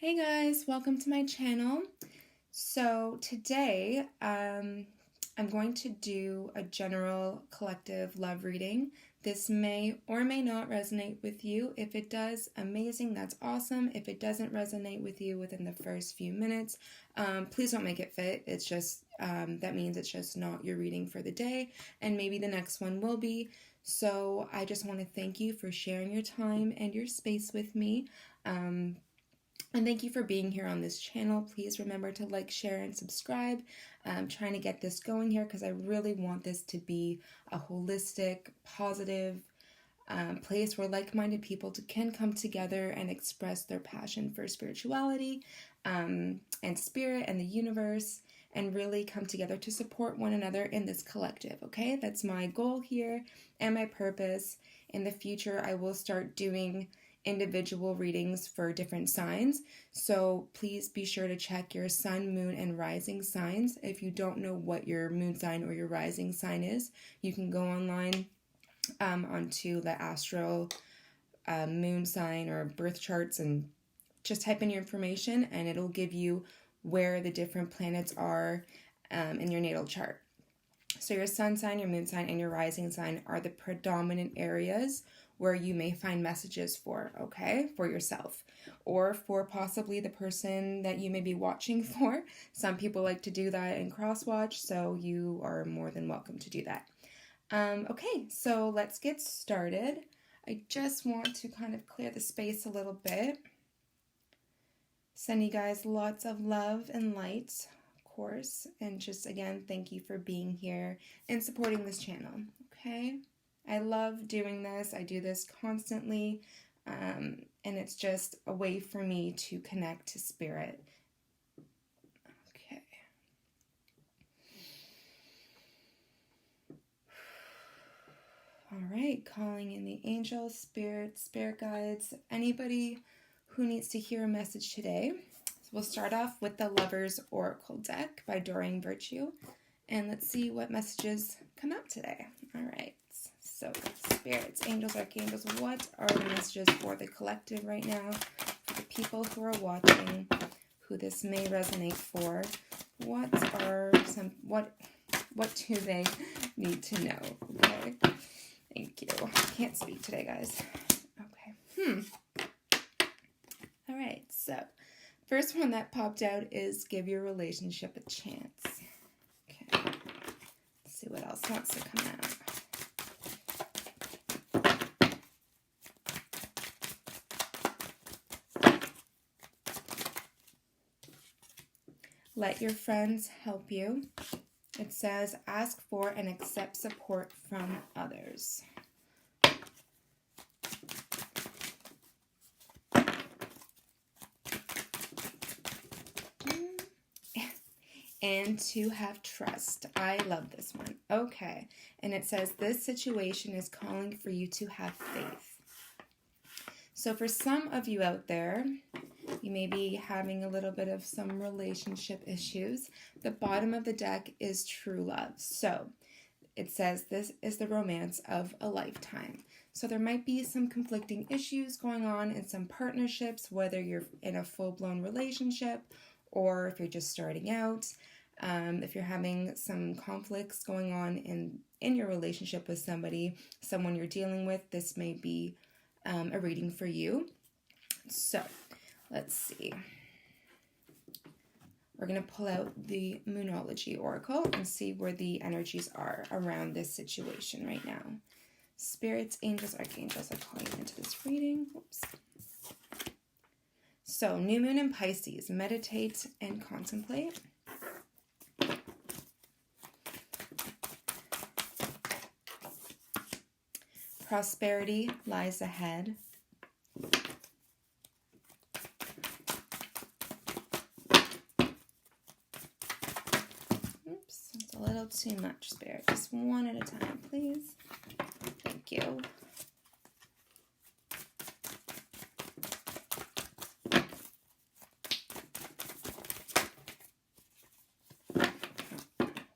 Hey guys, welcome to my channel. So today I'm going to do a general collective love reading. This may or may not resonate with you. If it does, amazing, that's awesome. If it doesn't resonate with you within the first few minutes, please don't make it fit. It's just, that means it's just not your reading for the day, and maybe the next one will be. So I just want to thank you for sharing your time and your space with me. And thank you for being here on this channel. Please remember to like, share, and subscribe. I'm trying to get this going here because I really want this to be a holistic, positive place where like-minded people can come together and express their passion for spirituality and spirit and the universe, and really come together to support one another in this collective, okay? That's my goal here and my purpose. In the future, I will start doing individual readings for different signs, so please be sure to check your sun, moon, and rising signs. If you don't know what your moon sign or your rising sign is, you can go online onto the astral moon sign or birth charts and just type in your information, and it'll give you where the different planets are in your natal chart. So your sun sign, your moon sign, and your rising sign are the predominant areas where you may find messages for, okay, for yourself, or for possibly the person that you may be watching for. Some people like to do that in cross-watch, so you are more than welcome to do that. Okay, so let's get started. I just want to kind of clear the space a little bit. Send you guys lots of love and light, of course, and just again, thank you for being here and supporting this channel, okay? I love doing this. I do this constantly, and it's just a way for me to connect to spirit. Okay. All right, calling in the angels, spirits, spirit guides, anybody who needs to hear a message today. So we'll start off with the Lover's Oracle deck by Doreen Virtue, and let's see what messages come out today. All right. So, spirits, angels, archangels, what are the messages for the collective right now? For the people who are watching, who this may resonate for, what do they need to know? Okay, thank you. Can't speak today, guys. Okay. All right. So, first one that popped out is give your relationship a chance. Okay. Let's see what else wants to come out. Let your friends help you. It says, ask for and accept support from others. And to have trust. I love this one. Okay. And it says, this situation is calling for you to have faith. So for some of you out there, you may be having a little bit of some relationship issues. The bottom of the deck is true love. So it says this is the romance of a lifetime. So there might be some conflicting issues going on in some partnerships, whether you're in a full-blown relationship or if you're just starting out. If you're having some conflicts going on in your relationship with someone you're dealing with, this may be a reading for you. So let's see. We're going to pull out the Moonology Oracle and see where the energies are around this situation right now. Spirits, angels, archangels are calling into this reading. Oops. So, new moon in Pisces. Meditate and contemplate. Prosperity lies ahead. Oops, it's a little too much, Spirit. Just one at a time, please. Thank you.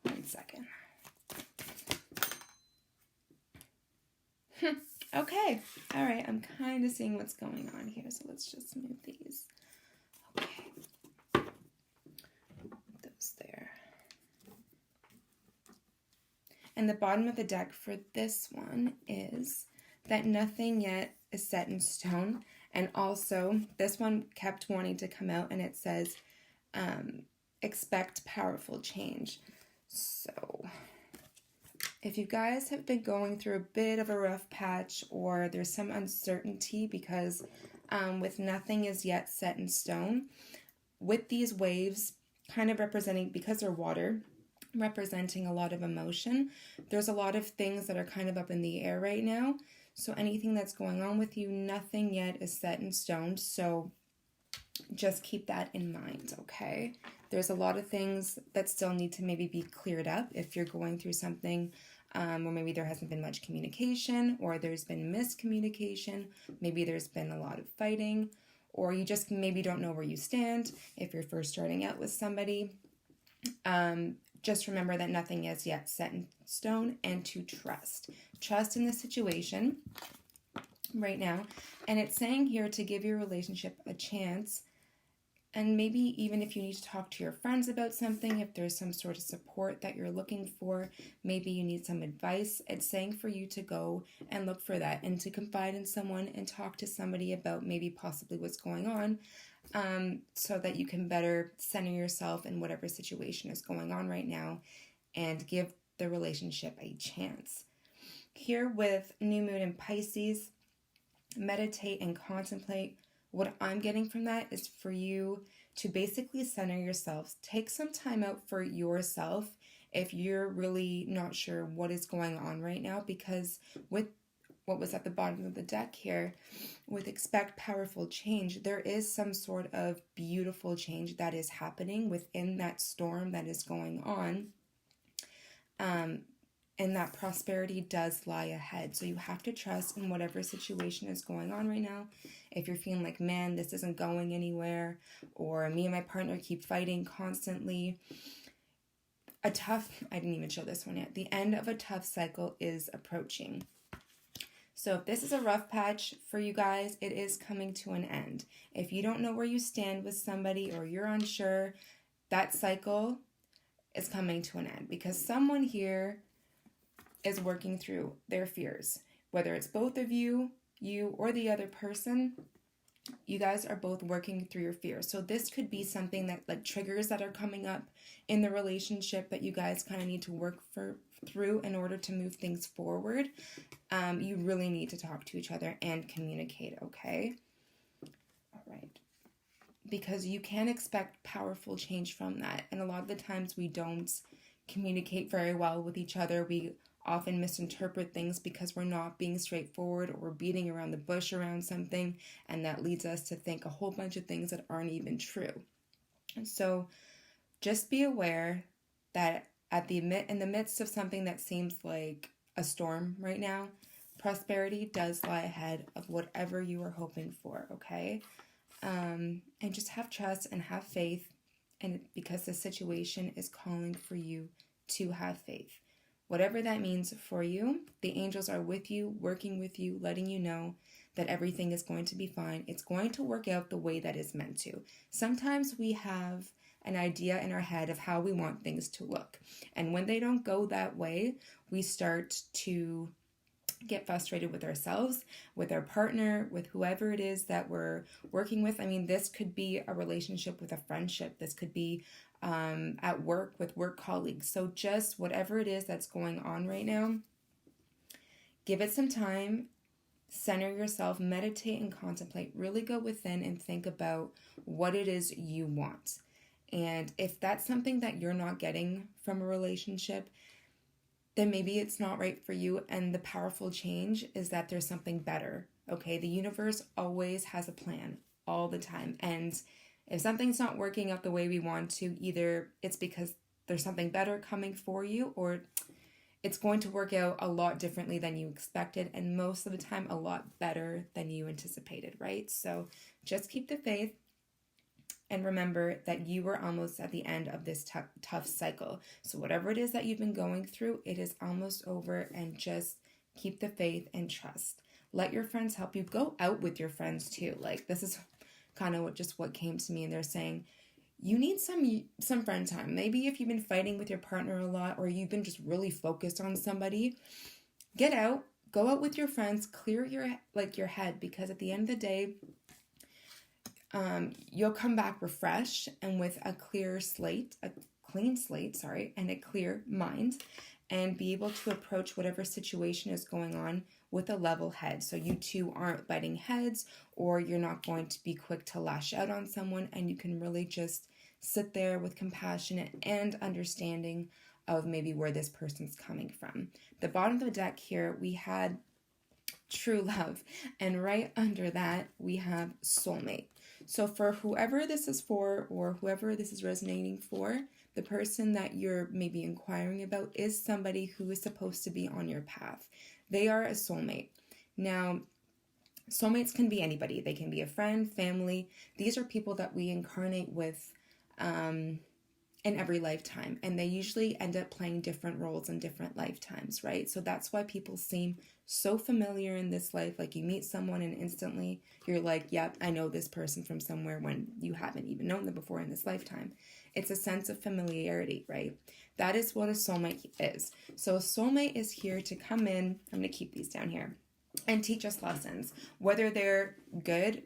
One second. Okay. All right. I'm kind of seeing what's going on here, so let's just move these. And the bottom of the deck for this one is that nothing yet is set in stone. And also, this one kept wanting to come out, and it says, expect powerful change. So, if you guys have been going through a bit of a rough patch, or there's some uncertainty because with nothing is yet set in stone, with these waves kind of representing, because they're water, representing a lot of emotion, there's a lot of things that are kind of up in the air right now. So anything that's going on with you, nothing yet is set in stone. So just keep that in mind, okay? There's a lot of things that still need to maybe be cleared up if you're going through something where maybe there hasn't been much communication, or there's been miscommunication, maybe there's been a lot of fighting, or you just maybe don't know where you stand if you're first starting out with somebody. Just remember that nothing is yet set in stone, and to trust. Trust in the situation right now. And it's saying here to give your relationship a chance. And maybe even if you need to talk to your friends about something, if there's some sort of support that you're looking for, maybe you need some advice, it's saying for you to go and look for that and to confide in someone and talk to somebody about maybe possibly what's going on, so that you can better center yourself in whatever situation is going on right now and give the relationship a chance. Here with New Moon in Pisces, meditate and contemplate. What I'm getting from that is for you to basically center yourself. Take some time out for yourself if you're really not sure what is going on right now, because with what was at the bottom of the deck here, with expect powerful change, there is some sort of beautiful change that is happening within that storm that is going on. And that prosperity does lie ahead. So you have to trust in whatever situation is going on right now. If you're feeling like, man, this isn't going anywhere, or me and my partner keep fighting constantly, I didn't even show this one yet. The end of a tough cycle is approaching. So if this is a rough patch for you guys, it is coming to an end. If you don't know where you stand with somebody, or you're unsure, that cycle is coming to an end, because someone here is working through their fears. Whether it's both of you or the other person, you guys are both working through your fears. So this could be something that, like, triggers that are coming up in the relationship that you guys kind of need to work through in order to move things forward. You really need to talk to each other and communicate, okay? All right. Because you can expect powerful change from that. And a lot of the times we don't communicate very well with each other. We often misinterpret things because we're not being straightforward, or we're beating around the bush around something, and that leads us to think a whole bunch of things that aren't even true. And so just be aware that in the midst of something that seems like a storm right now, prosperity does lie ahead of whatever you are hoping for, okay? And just have trust and have faith, and because the situation is calling for you to have faith. Whatever that means for you, the angels are with you, working with you, letting you know that everything is going to be fine. It's going to work out the way that is meant to. Sometimes we have an idea in our head of how we want things to look. And when they don't go that way, we start to get frustrated with ourselves, with our partner, with whoever it is that we're working with. I mean, this could be a relationship with a friendship. This could be at work with work colleagues. So just whatever it is that's going on right now, give it some time, center yourself, meditate and contemplate, really go within and think about what it is you want. And if that's something that you're not getting from a relationship, then maybe it's not right for you. And the powerful change is that there's something better, okay? The universe always has a plan all the time. And if something's not working out the way we want to, either it's because there's something better coming for you, or it's going to work out a lot differently than you expected, and most of the time a lot better than you anticipated, right? So just keep the faith and remember that you are almost at the end of this tough cycle. So whatever it is that you've been going through, it is almost over, and just keep the faith and trust. Let your friends help you. Go out with your friends too. Like, this is kind of what came to me, and they're saying you need some friend time. Maybe if you've been fighting with your partner a lot, or you've been just really focused on somebody, get out, go out with your friends, clear your head, because at the end of the day, you'll come back refreshed and with a clean slate, and a clear mind, and be able to approach whatever situation is going on with a level head. So you two aren't butting heads, or you're not going to be quick to lash out on someone, and you can really just sit there with compassion and understanding of maybe where this person's coming from. The bottom of the deck here, we had true love, and right under that, we have soulmate. So for whoever this is for, or whoever this is resonating for, the person that you're maybe inquiring about is somebody who is supposed to be on your path. They are a soulmate. Now, soulmates can be anybody. They can be a friend, family. These are people that we incarnate with in every lifetime, and they usually end up playing different roles in different lifetimes, right? So that's why people seem so familiar in this life. Like, you meet someone and instantly you're like, yep, I know this person from somewhere, when you haven't even known them before in this lifetime. It's a sense of familiarity, right? That is what a soulmate is. So a soulmate is here to come in, I'm going to keep these down here, and teach us lessons, whether they're good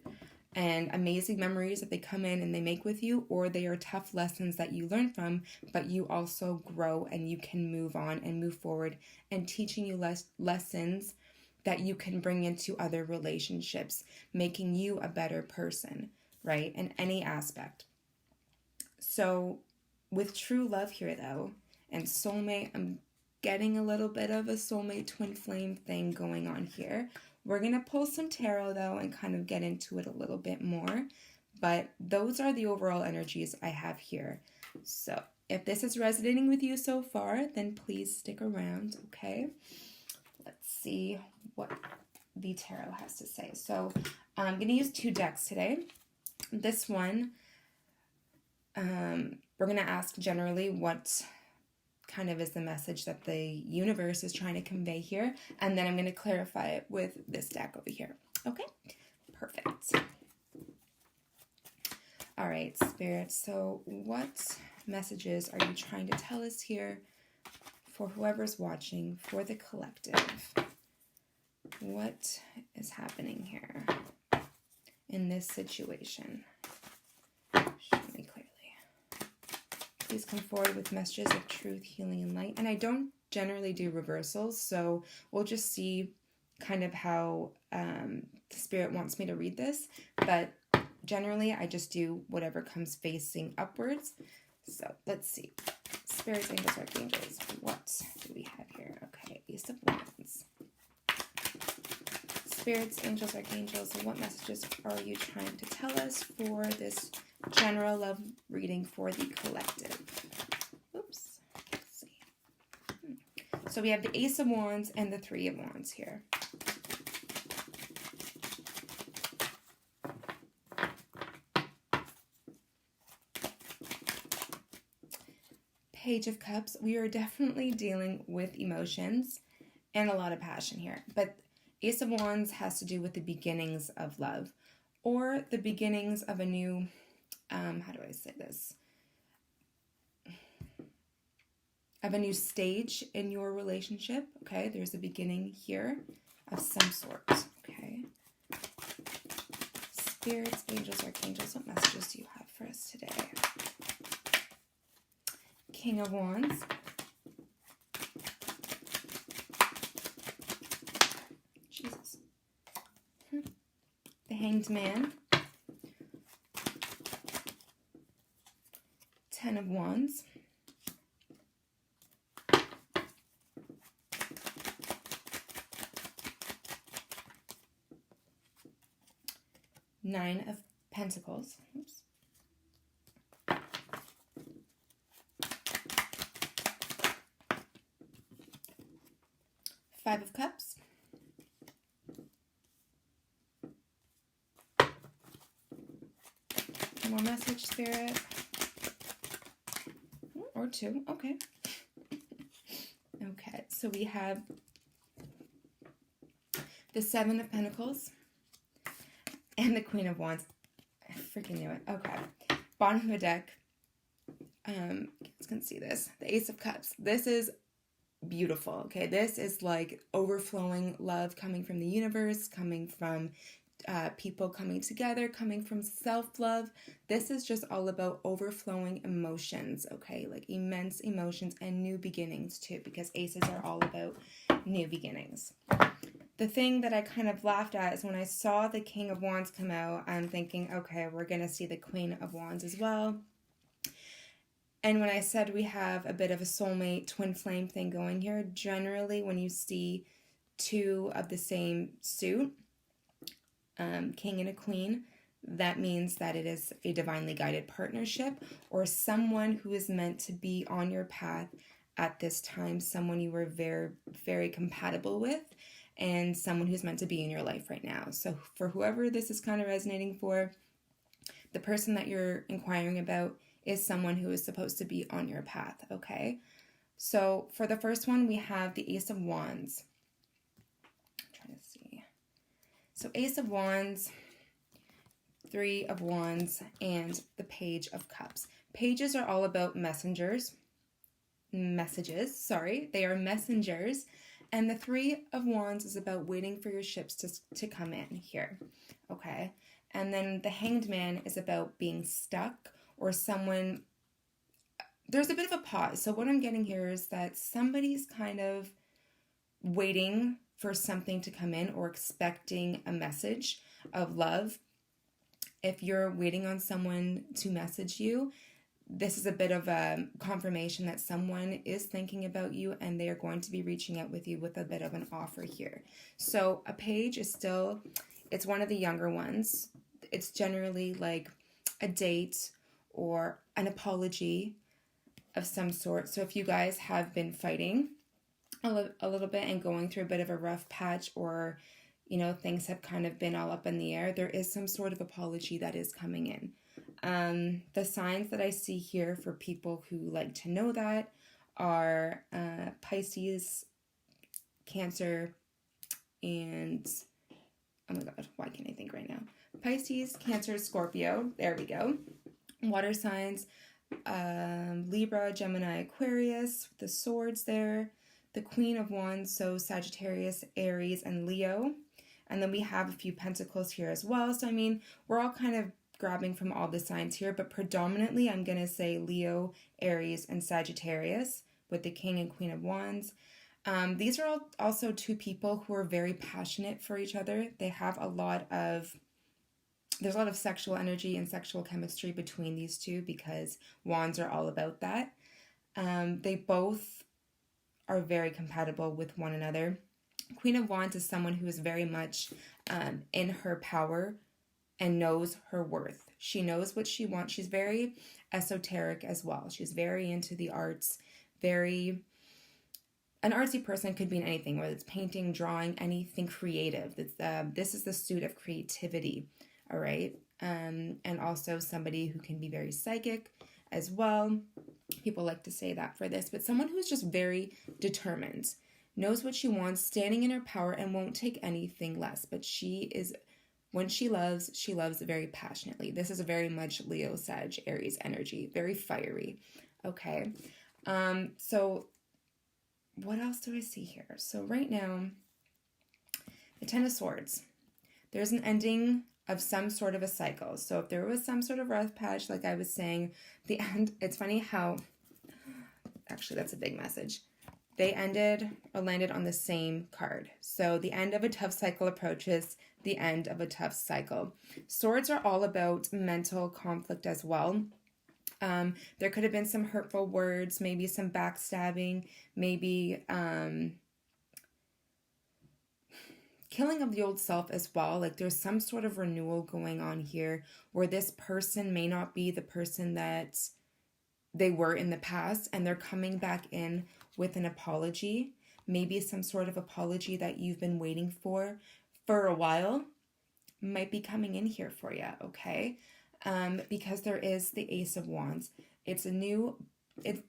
and amazing memories that they come in and they make with you, or they are tough lessons that you learn from, but you also grow and you can move on and move forward, and teaching you lessons that you can bring into other relationships, making you a better person, right? In any aspect. So with true love here though, and soulmate, I'm getting a little bit of a soulmate twin flame thing going on here. We're going to pull some tarot, though, and kind of get into it a little bit more. But those are the overall energies I have here. So if this is resonating with you so far, then please stick around, okay? Let's see what the tarot has to say. So I'm going to use 2 decks today. This one, we're going to ask generally what kind of is the message that the universe is trying to convey here, and then I'm going to clarify it with this deck over here. Okay, perfect. All right, Spirit, so what messages are you trying to tell us here for whoever's watching, for the collective? What is happening here in this situation? Show me clearly. Please come forward with messages of truth, healing, and light. And I don't generally do reversals, so we'll just see kind of how the Spirit wants me to read this. But generally, I just do whatever comes facing upwards. So let's see. Spirits, angels, archangels. What do we have here? Okay, Ace of Wands. Spirits, angels, archangels, and what messages are you trying to tell us for this general love reading for the collective? Oops. Let's see. So we have the Ace of Wands and the 3 of Wands here. Page of Cups. We are definitely dealing with emotions and a lot of passion here. But Ace of Wands has to do with the beginnings of love, or the beginnings of a new, how do I say this? Of a new stage in your relationship, okay? There's a beginning here of some sort, okay? Spirits, angels, archangels, what messages do you have for us today? King of Wands. Jesus. The Hanged Man. 10 of Wands. Nine of Pentacles. Oops. Five of Cups. One more message, Spirit. Or 2. Okay. Okay, so we have the 7 of Pentacles and the Queen of Wands. I freaking knew it. Okay. Bottom of the deck, you guys can see this, the Ace of Cups. This is beautiful, okay? This is like overflowing love coming from the universe, coming from people coming together, coming from self-love. This is just all about overflowing emotions, okay? Like immense emotions and new beginnings too, because aces are all about new beginnings. The thing that I kind of laughed at is when I saw the King of Wands come out, I'm thinking, okay, we're going to see the Queen of Wands as well. And when I said we have a bit of a soulmate twin flame thing going here, generally when you see two of the same suit, king and a queen, that means that it is a divinely guided partnership or someone who is meant to be on your path at this time, someone you were very, very compatible with, and someone who's meant to be in your life right now. So for whoever this is kind of resonating for, the person that you're inquiring about is someone who is supposed to be on your path, okay? So for the first one, we have the Ace of Wands. I'm trying to see. So Ace of Wands, Three of Wands, and the Page of Cups. Pages are all about messages, sorry. They are messengers. And the Three of Wands is about waiting for your ships to come in here, okay? And then the Hanged Man is about being stuck or someone, there's a bit of a pause. So what I'm getting here is that somebody's kind of waiting for something to come in or expecting a message of love. If you're waiting on someone to message you, this is a bit of a confirmation that someone is thinking about you and they are going to be reaching out with you with a bit of an offer here. So a page is still, it's one of the younger ones. It's generally like a date or an apology of some sort. So if you guys have been fighting a little bit and going through a bit of a rough patch, or, you know, things have kind of been all up in the air, there is some sort of apology that is coming in. The signs that I see here for people who like to know that are Pisces, Cancer, and oh my god, why can't I think right now? Pisces, Cancer, Scorpio, there we go. Water signs, Libra, Gemini, Aquarius, the swords there, the Queen of Wands, so Sagittarius, Aries, and Leo. And then we have a few pentacles here as well. So I mean, we're all kind of grabbing from all the signs here, but predominantly I'm going to say Leo, Aries, and Sagittarius with the King and Queen of Wands. These are also two people who are very passionate for each other. They have there's a lot of sexual energy and sexual chemistry between these two because wands are all about that. They both are very compatible with one another. Queen of Wands is someone who is very much in her power and knows her worth. She knows what she wants. She's very esoteric as well. She's very into the arts, an artsy person could be in anything, whether it's painting, drawing, anything creative. This is the suit of creativity, all right? And also somebody who can be very psychic as well. People like to say that for this, but someone who's just very determined, knows what she wants, standing in her power, and won't take anything less. But when she loves very passionately. This is a very much Leo, Sag, Aries energy, very fiery. Okay. So what else do I see here? So right now, the Ten of Swords. There's an ending of some sort of a cycle. So if there was some sort of rough patch, like I was saying, the end, it's funny how, actually that's a big message. They ended or landed on the same card. So the end of a tough cycle approaches the end of a tough cycle. Swords are all about mental conflict as well. There could have been some hurtful words, maybe some backstabbing, maybe killing of the old self as well. Like there's some sort of renewal going on here where this person may not be the person that they were in the past, and they're coming back in with an apology, maybe some sort of apology that you've been waiting for a while might be coming in here for you, okay? Because there is the Ace of Wands. It's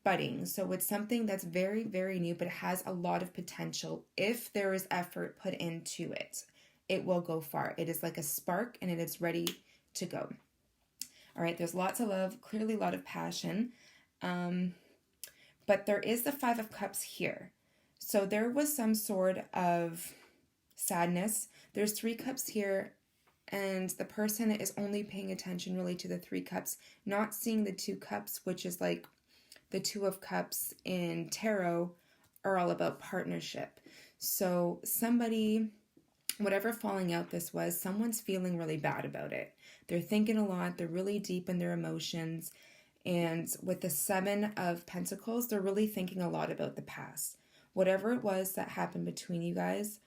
budding, so it's something that's very, very new, but it has a lot of potential. If there is effort put into it, it will go far. It is like a spark, and it is ready to go. All right, there's lots of love, clearly a lot of passion. But there is the Five of Cups here. So there was some sort of sadness. There's 3 cups here, and the person is only paying attention really to the 3 cups, not seeing the 2 cups, which is like the 2 of Cups in tarot are all about partnership. So somebody, whatever falling out this was, someone's feeling really bad about it. They're thinking a lot. They're really deep in their emotions. And with the 7 of Pentacles, they're really thinking a lot about the past. Whatever it was that happened between you guys,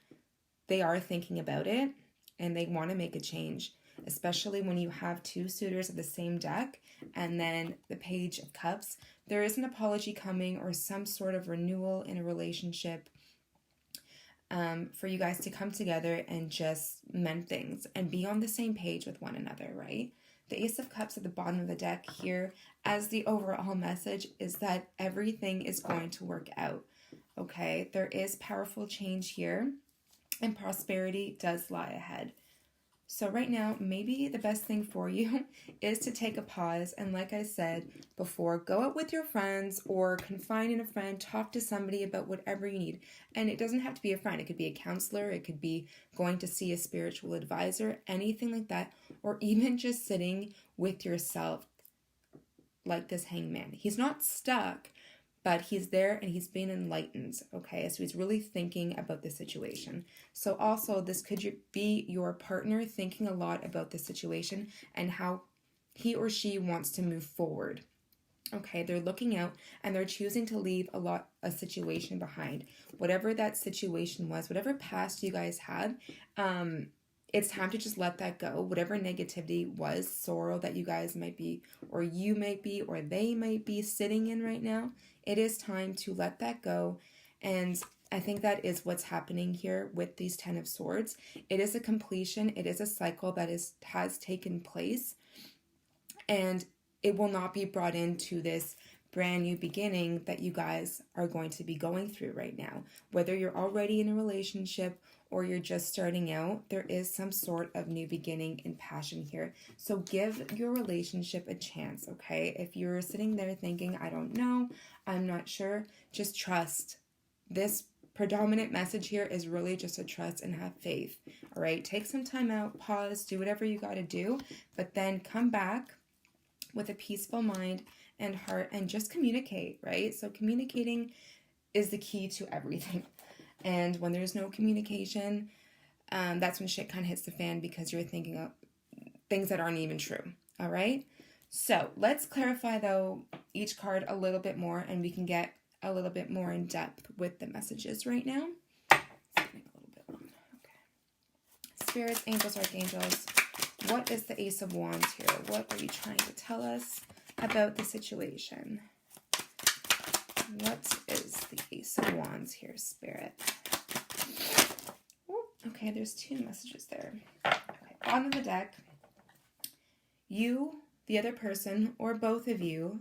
they are thinking about it and they want to make a change, especially when you have 2 suitors of the same deck and then the Page of Cups. There is an apology coming or some sort of renewal in a relationship for you guys to come together and just mend things and be on the same page with one another, right? The Ace of Cups at the bottom of the deck here as the overall message is that everything is going to work out, okay? There is powerful change here and prosperity does lie ahead. So right now, maybe the best thing for you is to take a pause and, like I said before, go out with your friends or confide in a friend, talk to somebody about whatever you need. And it doesn't have to be a friend. It could be a counselor. It could be going to see a spiritual advisor, anything like that, or even just sitting with yourself like this hangman. He's not stuck, but he's there and he's been enlightened, okay? So he's really thinking about the situation. So also this could be your partner thinking a lot about the situation and how he or she wants to move forward, okay? They're looking out and they're choosing to leave a situation behind. Whatever that situation was, whatever past you guys had, it's time to just let that go. Whatever negativity was, sorrow that you guys might be, or you might be, or they might be sitting in right now, it is time to let that go. And I think that is what's happening here with these 10 of Swords. It is a completion. It is a cycle that has taken place. And it will not be brought into this brand new beginning that you guys are going to be going through right now. Whether you're already in a relationship or you're just starting out, there is some sort of new beginning and passion here. So give your relationship a chance, okay? If you're sitting there thinking, I don't know, I'm not sure, just trust. This predominant message here is really just to trust and have faith, all right? Take some time out, pause, do whatever you got to do, but then come back with a peaceful mind and heart and just communicate, right? So communicating is the key to everything. And when there's no communication, that's when shit kind of hits the fan because you're thinking of things that aren't even true, all right? So let's clarify, though, each card a little bit more and we can get a little bit more in depth with the messages right now. It's getting a little bit long. Okay. Spirits, angels, archangels, what is the Ace of Wands here? What are you trying to tell us about the situation? What is the Ace of Wands here, Spirit? Ooh, okay, there's 2 messages there. Okay, bottom of the deck, you, the other person, or both of you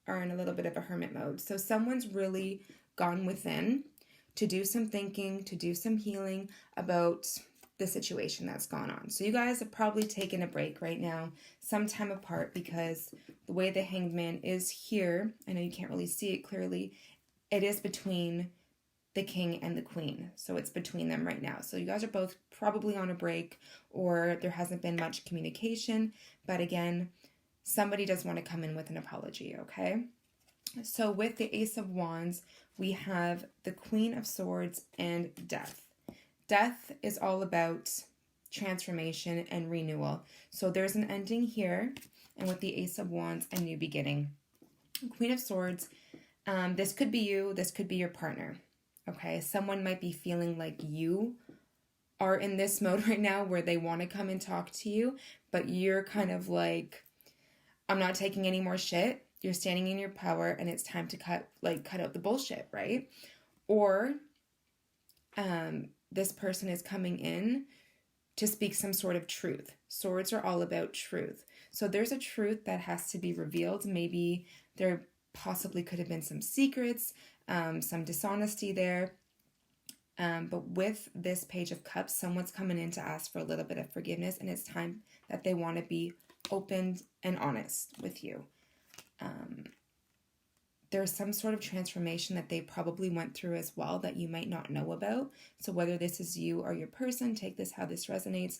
are in a little bit of a hermit mode. So someone's really gone within to do some thinking, to do some healing about the situation that's gone on. So you guys have probably taken a break right now, some time apart, because the way the Hanged Man is here, I know you can't really see it clearly, it is between the King and the Queen. So it's between them right now. So you guys are both probably on a break or there hasn't been much communication. But again, somebody does want to come in with an apology, okay? So with the Ace of Wands, we have the Queen of Swords and Death. Death is all about transformation and renewal. So there's an ending here, and with the Ace of Wands, a new beginning. Queen of Swords, this could be you, this could be your partner, okay? Someone might be feeling like you are in this mode right now where they want to come and talk to you, but you're kind of like, I'm not taking any more shit. You're standing in your power and it's time to cut out the bullshit, right? Or this person is coming in to speak some sort of truth. Swords are all about truth. So there's a truth that has to be revealed. Maybe there possibly could have been some secrets, some dishonesty there. But with this Page of Cups, someone's coming in to ask for a little bit of forgiveness, and it's time that they want to be open and honest with you. there's some sort of transformation that they probably went through as well that you might not know about. So whether this is you or your person, take this how this resonates.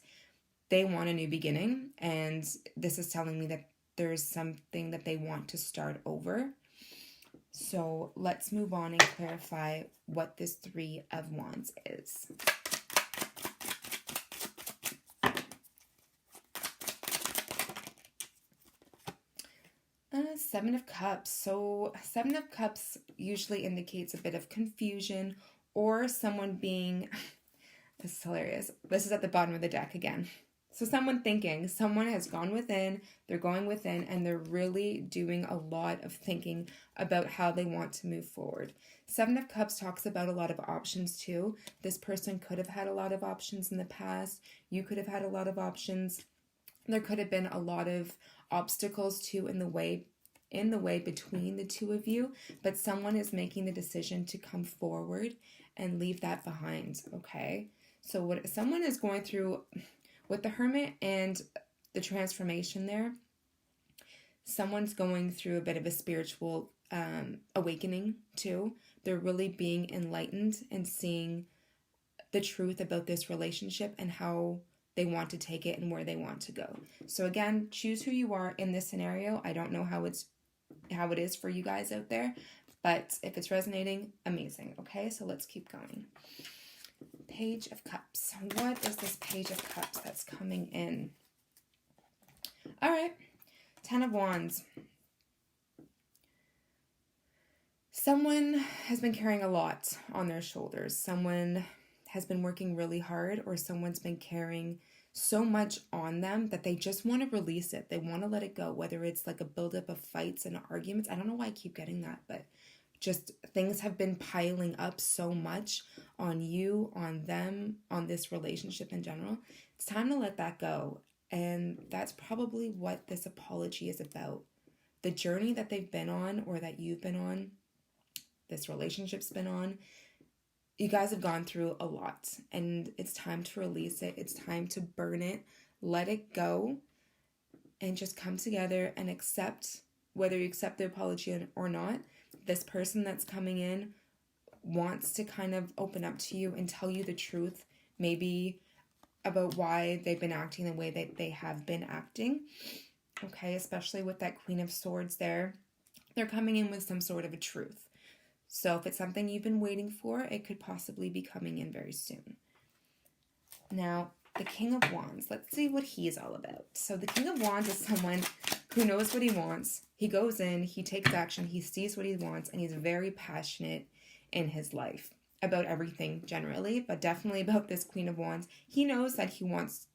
They want a new beginning, and this is telling me that there's something that they want to start over. So let's move on and clarify what this Three of Wands is. Seven of Cups. So Seven of Cups usually indicates a bit of confusion or someone being, this is hilarious. This is at the bottom of the deck again. So someone has gone within, they're going within, and they're really doing a lot of thinking about how they want to move forward. Seven of Cups talks about a lot of options too. This person could have had a lot of options in the past. You could have had a lot of options. There could have been a lot of obstacles too in the way between the two of you, but someone is making the decision to come forward and leave that behind, okay? So what someone is going through with the Hermit and the transformation there, someone's going through a bit of a spiritual awakening too. They're really being enlightened and seeing the truth about this relationship and how they want to take it and where they want to go. So again, choose who you are in this scenario. I don't know how it is for you guys out there, but if it's resonating, amazing. Okay, so let's keep going. Page of Cups. What is this Page of Cups that's coming in? All right, 10 of Wands. Someone has been carrying a lot on their shoulders. Someone has been working really hard, or someone's been carrying so much on them that they just want to release it. They want to let it go, whether it's like a buildup of fights and arguments. I don't know why I keep getting that, but just things have been piling up so much on you, on them, on this relationship in general. It's time to let that go. And that's probably what this apology is about. The journey that they've been on, or that you've been on, this relationship's been on, you guys have gone through a lot, and it's time to release it. It's time to burn it, let it go, and just come together and accept, whether you accept the apology or not. This person that's coming in wants to kind of open up to you and tell you the truth, maybe about why they've been acting the way that they have been acting. Okay, especially with that Queen of Swords there. They're coming in with some sort of a truth. So if it's something you've been waiting for, it could possibly be coming in very soon. Now, the King of Wands. Let's see what he's all about. So the King of Wands is someone who knows what he wants. He goes in, he takes action, he sees what he wants, and he's very passionate in his life about everything generally, but definitely about this Queen of Wands. He knows that he wants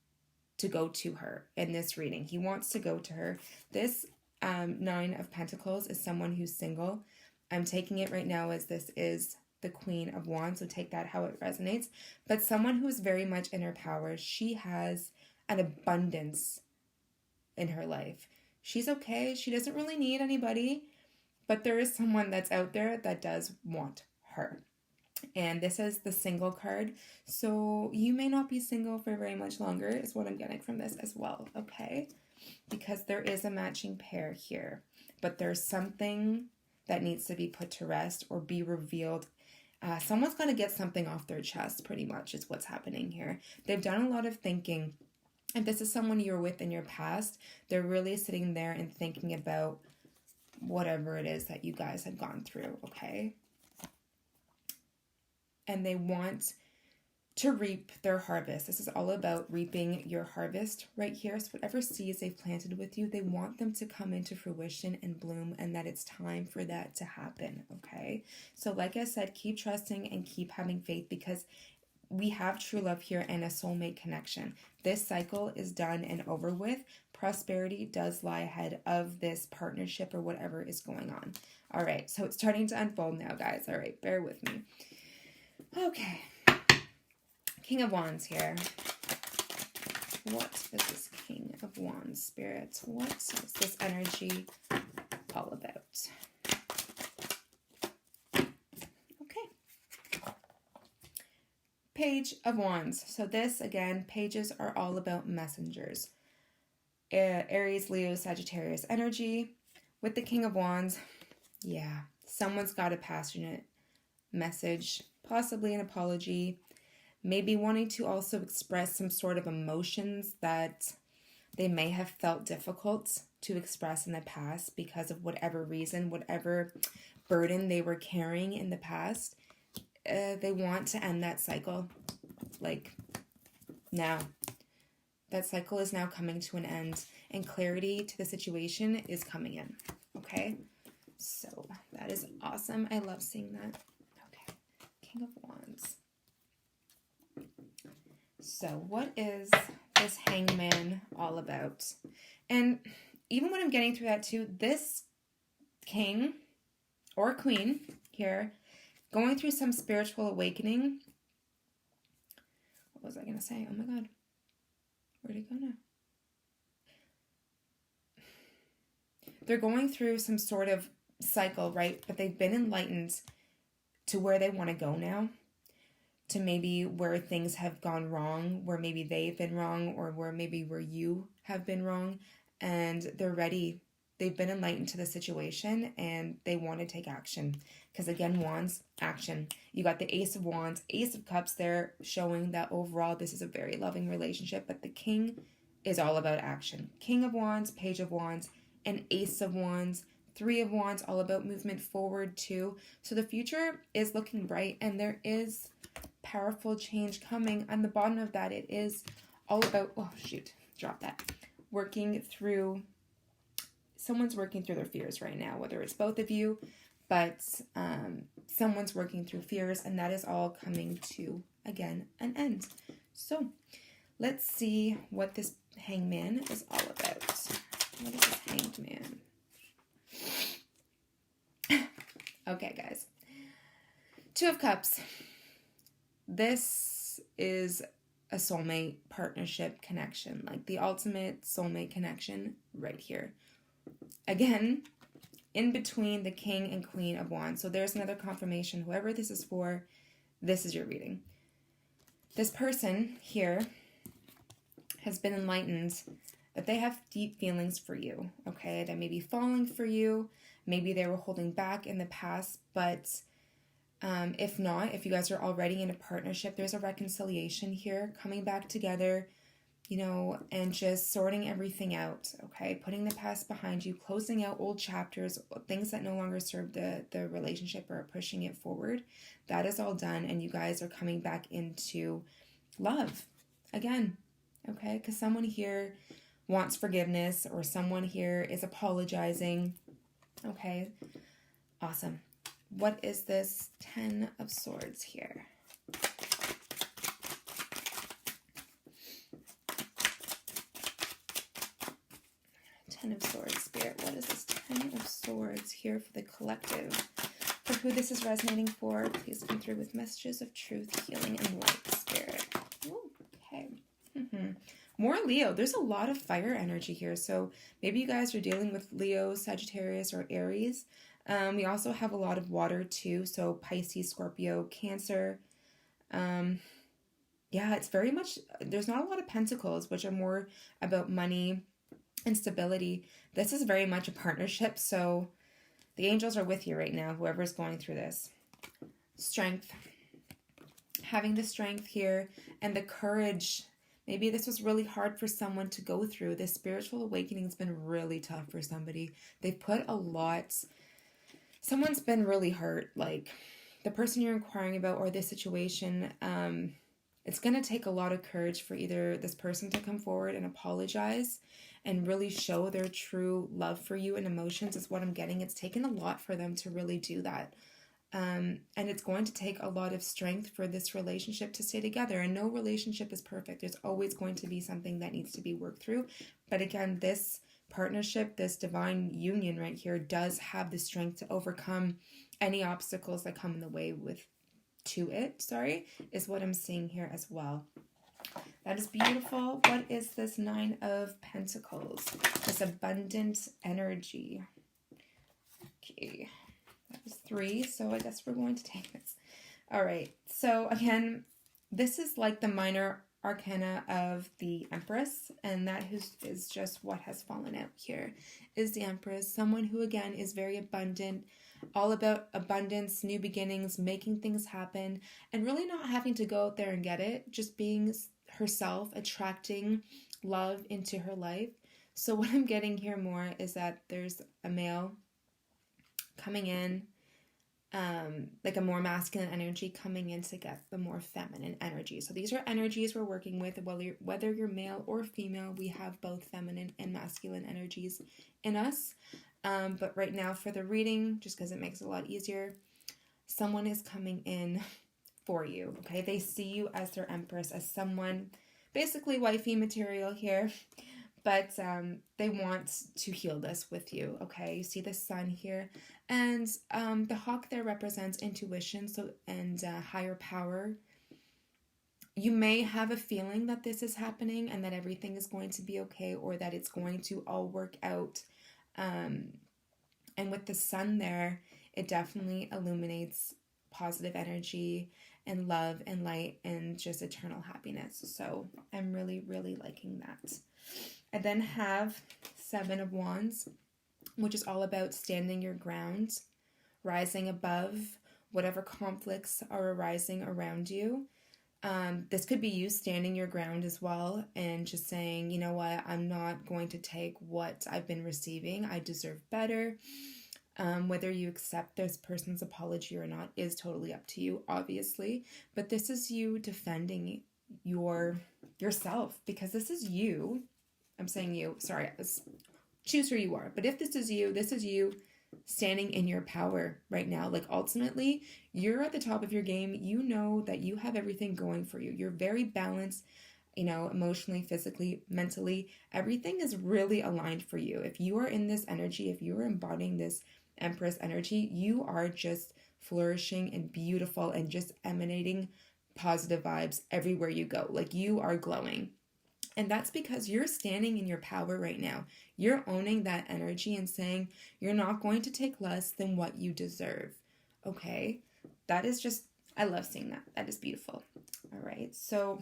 to go to her in this reading. He wants to go to her. This Nine of Pentacles is someone who's single. I'm taking it right now as this is the Queen of Wands, so take that how it resonates. But someone who's very much in her power. She has an abundance in her life. She's okay. She doesn't really need anybody, but there is someone that's out there that does want her. And this is the single card. So you may not be single for very much longer is what I'm getting from this as well, okay? Because there is a matching pair here. But there's something that needs to be put to rest or be revealed. Someone's got to get something off their chest, pretty much, is what's happening here. They've done a lot of thinking. If this is someone you were with in your past, they're really sitting there and thinking about whatever it is that you guys have gone through, okay? And they want to reap their harvest. This is all about reaping your harvest right here. So whatever seeds they've planted with you, they want them to come into fruition and bloom, and that it's time for that to happen, okay? So like I said, keep trusting and keep having faith, because we have true love here and a soulmate connection. This cycle is done and over with. Prosperity does lie ahead of this partnership or whatever is going on. All right, so it's starting to unfold now, guys. All right, bear with me. Okay. King of Wands here. What is this King of Wands, Spirit? What is this energy all about? Okay. Page of Wands. So this, again, pages are all about messengers. Aries, Leo, Sagittarius energy. With the King of Wands, yeah, Someone's got a passionate message, possibly an apology, maybe wanting to also express some sort of emotions that they may have felt difficult to express in the past because of whatever reason, whatever burden they were carrying in the past. They want to end that cycle. Like, now. That cycle is now coming to an end, and clarity to the situation is coming in. Okay? So, that is awesome. I love seeing that. Okay. King of Wands. So, what is this Hangman all about? And even when I'm getting through that too, this king or queen here, going through some spiritual awakening. What was I going to say? Oh my God. Where'd it go now? They're going through some sort of cycle, right? But they've been enlightened to where they want to go now. To maybe where things have gone wrong, where maybe they've been wrong, or where you have been wrong. And they're ready. They've been enlightened to the situation and they want to take action. Because again, Wands, action. You got the Ace of Wands, Ace of Cups there, showing that overall this is a very loving relationship. But the King is all about action. King of Wands, Page of Wands, and Ace of Wands, Three of Wands, all about movement forward too. So the future is looking bright and there is powerful change coming. On the bottom of that, it is all about, oh shoot, drop that. Someone's working through their fears right now, whether it's both of you, but someone's working through fears, and that is all coming to, again, an end. So let's see what this Hangman is all about. What is this Hanged Man? Okay, guys. Two of Cups. This is a soulmate partnership connection, like the ultimate soulmate connection right here. Again, in between the King and Queen of Wands. So there's another confirmation. Whoever this is for, this is your reading. This person here has been enlightened that they have deep feelings for you, okay? They may be falling for you. Maybe they were holding back in the past, but if not, if you guys are already in a partnership, there's a reconciliation here, coming back together, and just sorting everything out, okay? Putting the past behind you, closing out old chapters, things that no longer serve the relationship or pushing it forward. That is all done, and you guys are coming back into love again, okay? Because someone here wants forgiveness, or someone here is apologizing, okay? Awesome. What is this Ten of Swords here? Ten of Swords, Spirit. What is this Ten of Swords here for the collective? For who this is resonating for, please come through with messages of truth, healing, and light, Spirit. Ooh, okay. More Leo. There's a lot of fire energy here. So maybe you guys are dealing with Leo, Sagittarius, or Aries. We also have a lot of water too. So Pisces, Scorpio, Cancer. Yeah, it's very much, there's not a lot of pentacles, which are more about money and stability. This is very much a partnership. So the angels are with you right now, whoever's going through this. Strength. Having the strength here and the courage. Maybe this was really hard for someone to go through. This spiritual awakening has been really tough for somebody. They've put a lot. Someone's been really hurt. Like the person you're inquiring about or this situation, it's going to take a lot of courage for either this person to come forward and apologize and really show their true love for you and emotions is what I'm getting. It's taken a lot for them to really do that. And it's going to take a lot of strength for this relationship to stay together. And no relationship is perfect. There's always going to be something that needs to be worked through. But again, this partnership, this divine union right here does have the strength to overcome any obstacles that come in the way is what I'm seeing here as well. That is beautiful. What is this Nine of Pentacles? This abundant energy. Okay. That was 3, so I guess we're going to take this. All right. So again, this is like the minor arcana of the Empress, and that is just what has fallen out here, is the Empress. Someone who, again, is very abundant, all about abundance, new beginnings, making things happen, and really not having to go out there and get it, just being herself, attracting love into her life. So what I'm getting here more is that there's a male coming in, like a more masculine energy coming in to get the more feminine energy. So these are energies we're working with, whether you're male or female. We have both feminine and masculine energies in us. But right now for the reading, just because it makes it a lot easier, someone is coming in for you, okay? They see you as their Empress, as someone, basically wifey material here, but they want to heal this with you, okay? You see the sun here, and the hawk there represents intuition, and higher power. You may have a feeling that this is happening and that everything is going to be okay, or that it's going to all work out. And with the sun there, it definitely illuminates positive energy and love and light and just eternal happiness. So I'm really, really liking that. I then have 7 of Wands, which is all about standing your ground, rising above whatever conflicts are arising around you. This could be you standing your ground as well and just saying, you know what, I'm not going to take what I've been receiving. I deserve better. Whether you accept this person's apology or not is totally up to you, obviously. But this is you defending yourself, because this is you. I'm saying you. Sorry, choose who you are. But if this is you standing in your power right now. Like, ultimately, you're at the top of your game. You know that you have everything going for you. You're very balanced, emotionally, physically, mentally. Everything is really aligned for you. If you are in this energy, if you are embodying this Empress energy, you are just flourishing and beautiful and just emanating positive vibes everywhere you go. Like, you are glowing. And that's because you're standing in your power right now. You're owning that energy and saying you're not going to take less than what you deserve. Okay? That is just, I love seeing that. That is beautiful. All right. So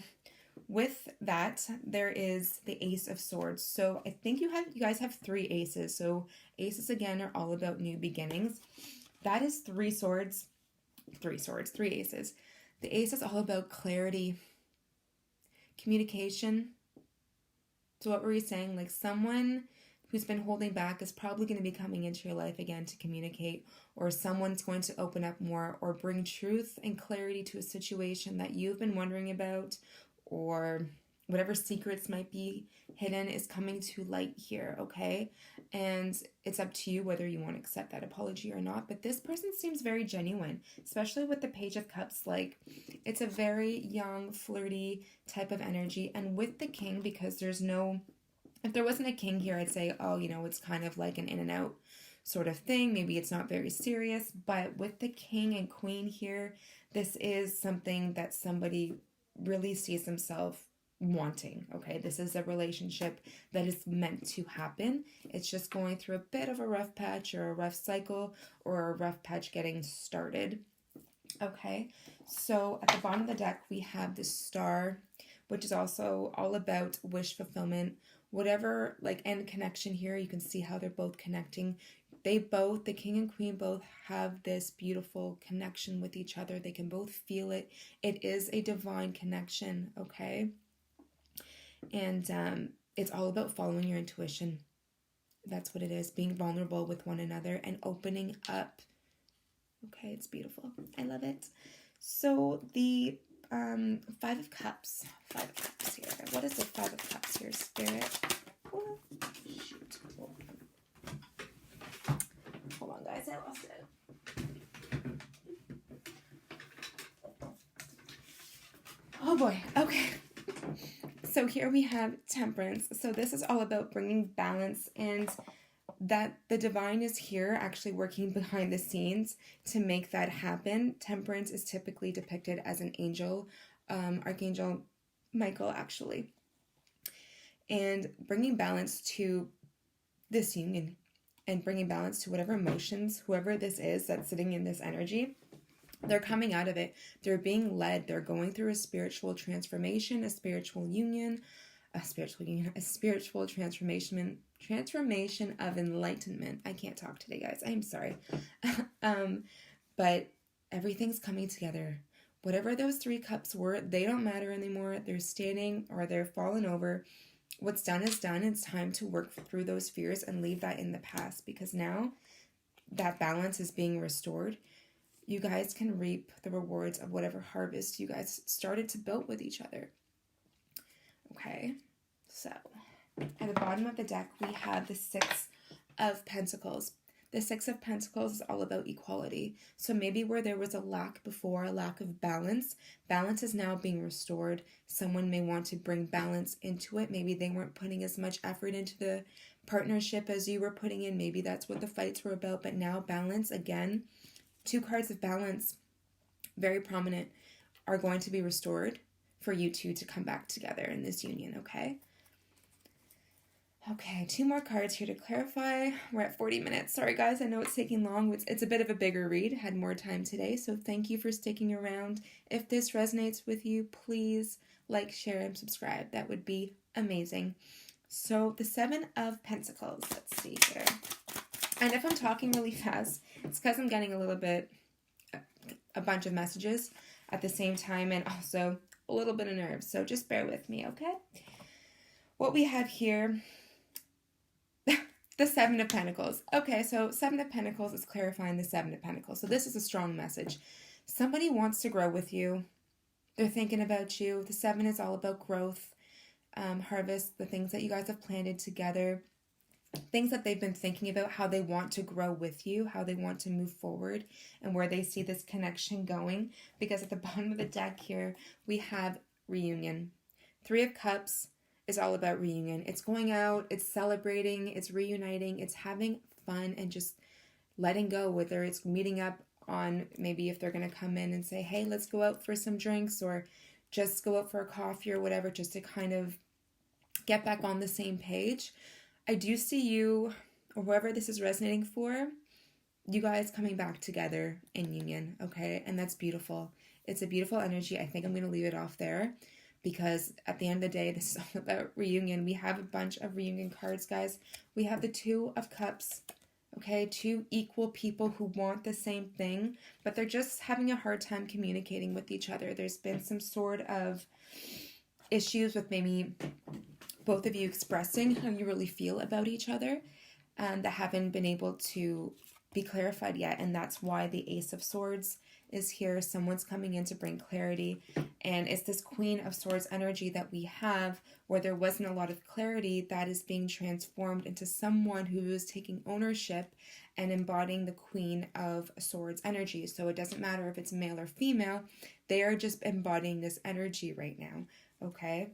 with that, there is the Ace of Swords. So I think you guys have 3 aces. So aces, again, are all about new beginnings. That is 3 aces. The ace is all about clarity, communication. So what were you saying? Like, someone who's been holding back is probably going to be coming into your life again to communicate, or someone's going to open up more or bring truth and clarity to a situation that you've been wondering about, or whatever secrets might be hidden is coming to light here, okay? And it's up to you whether you want to accept that apology or not. But this person seems very genuine, especially with the Page of Cups. Like, it's a very young, flirty type of energy. And with the King, because if there wasn't a king here, I'd say, oh, it's kind of like an in and out sort of thing. Maybe it's not very serious. But with the King and Queen here, this is something that somebody really sees themselves wanting, okay? This is a relationship that is meant to happen. It's just going through a bit of a rough patch, or a rough cycle, or a rough patch getting started, okay? So at the bottom of the deck, we have the Star, which is also all about wish fulfillment, whatever, and connection here. You can see how they're both connecting. The King and Queen both have this beautiful connection with each other. They can both feel it. It is a divine connection, okay? And it's all about following your intuition. That's what it is, being vulnerable with one another and opening up. Okay, it's beautiful. I love it. So the 5 of Cups. 5 of Cups here. What is the 5 of Cups here, Spirit? Oh, shoot. Hold on, guys. I lost it. Oh, boy. Okay. So here we have Temperance. So this is all about bringing balance, and that the divine is here actually working behind the scenes to make that happen. Temperance is typically depicted as an angel, Archangel Michael, actually. And bringing balance to this union and bringing balance to whatever emotions, whoever this is that's sitting in this energy, They're coming out of it. They're being led. They're going through a spiritual transformation, a spiritual union, a spiritual transformation of enlightenment. I can't talk today, guys. I'm sorry. But everything's coming together. Whatever those 3 cups were, they don't matter anymore. They're standing or they're falling over. What's done is done. It's time to work through those fears and leave that in the past, because now that balance is being restored. You guys can reap the rewards of whatever harvest you guys started to build with each other. Okay, so at the bottom of the deck, we have the 6 of Pentacles. The 6 of Pentacles is all about equality. So maybe where there was a lack before, a lack of balance, balance is now being restored. Someone may want to bring balance into it. Maybe they weren't putting as much effort into the partnership as you were putting in. Maybe that's what the fights were about. But now balance, again, 2 cards of balance, very prominent, are going to be restored for you two to come back together in this union, okay? Okay, 2 more cards here to clarify. We're at 40 minutes. Sorry, guys, I know it's taking long. It's a bit of a bigger read. Had more time today, so thank you for sticking around. If this resonates with you, please like, share, and subscribe. That would be amazing. So the 7 of Pentacles. Let's see here. And if I'm talking really fast, it's because I'm getting a bunch of messages at the same time, and also a little bit of nerves. So just bear with me, okay? What we have here, the 7 of Pentacles. Okay, so 7 of Pentacles is clarifying the 7 of Pentacles. So this is a strong message. Somebody wants to grow with you. They're thinking about you. The 7 is all about growth, harvest, the things that you guys have planted together, things that they've been thinking about, how they want to grow with you, how they want to move forward, and where they see this connection going. Because at the bottom of the deck here, we have reunion. 3 of Cups is all about reunion. It's going out, it's celebrating, it's reuniting, it's having fun and just letting go, whether it's meeting up on, maybe if they're going to come in and say, hey, let's go out for some drinks, or just go out for a coffee or whatever, just to kind of get back on the same page. I do see you, or whoever this is resonating for, you guys coming back together in union, okay? And that's beautiful. It's a beautiful energy. I think I'm going to leave it off there, because at the end of the day, this is all about reunion. We have a bunch of reunion cards, guys. We have the 2 of Cups, okay? 2 equal people who want the same thing, but they're just having a hard time communicating with each other. There's been some sort of issues with maybe both of you expressing how you really feel about each other, that haven't been able to be clarified yet. And that's why the Ace of Swords is here. Someone's coming in to bring clarity. And it's this Queen of Swords energy that we have, where there wasn't a lot of clarity, that is being transformed into someone who is taking ownership and embodying the Queen of Swords energy. So it doesn't matter if it's male or female, they are just embodying this energy right now, okay?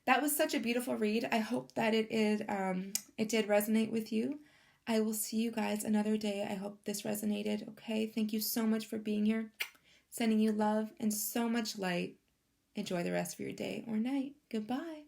That was such a beautiful read. I hope that it did resonate with you. I will see you guys another day. I hope this resonated, okay? Thank you so much for being here. Sending you love and so much light. Enjoy the rest of your day or night. Goodbye.